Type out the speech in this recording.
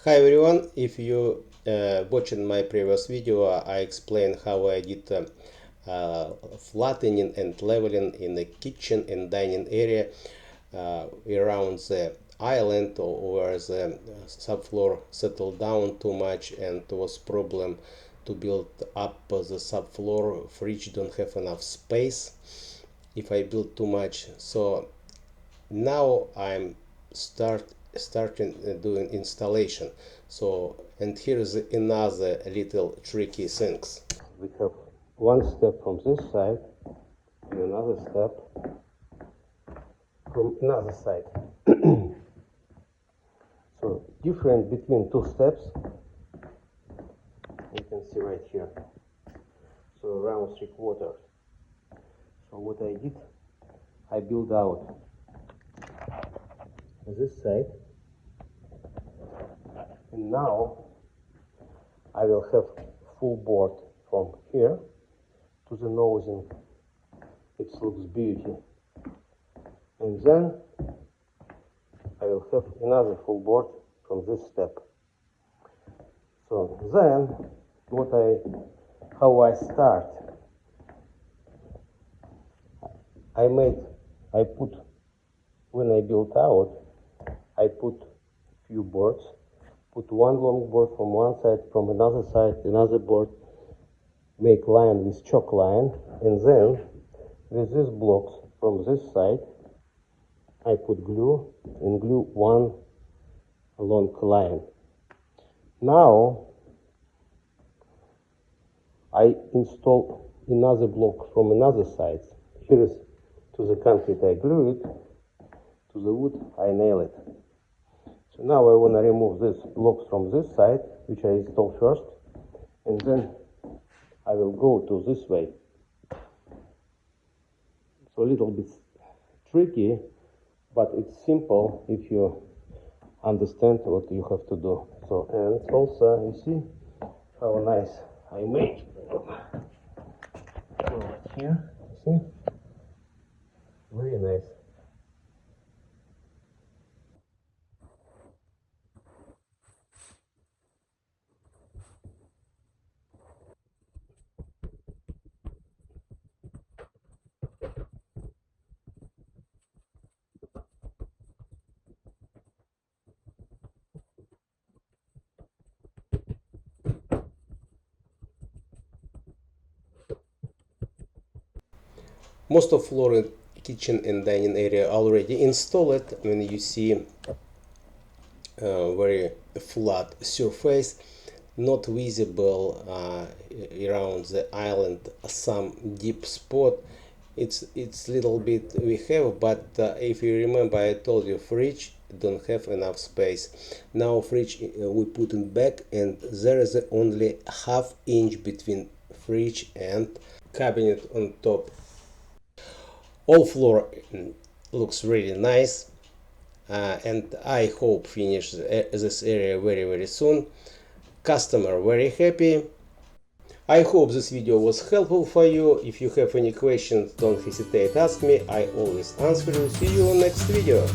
Hi everyone, if you watching my previous video, I explained how I did flattening and leveling in the kitchen and dining area around the island or where the subfloor settled down too much and was problem to build up the subfloor. Fridge don't have enough space if I build too much. So now I'm starting doing installation. So, and here is another little tricky things. We have one step from this side and another step from another side. So difference between two steps you can see right here. So around 3/4. So what I did, I built out this side, and now I will have full board from here to the nosing. It looks beauty, and then I will have another full board from this step. So then how I start, when I built out, I put few boards, put one long board from one side, from another side, another board, make line with chalk line, and then with these blocks from this side, I put glue and glue one long line. Now I install another block from another side. Here is to the concrete I glue it, to the wood I nail it. So now I want to remove these blocks from this side, which I install first, and then I will go to this way. So a little bit tricky, but it's simple if you understand what you have to do. So, and also you see how nice I make. So here, see, very nice. Most of floor in kitchen and dining area already installed. When you see very flat surface, not visible around the island some deep spot. It's little bit we have, but if you remember, I told you fridge don't have enough space. Now fridge we put it back, and there is only ½ inch between fridge and cabinet on top. All floor looks really nice, and I hope finish this area very soon. Customer very happy. I hope this video was helpful for you. If you have any questions, don't hesitate to ask me. I always answer you. See you on next video.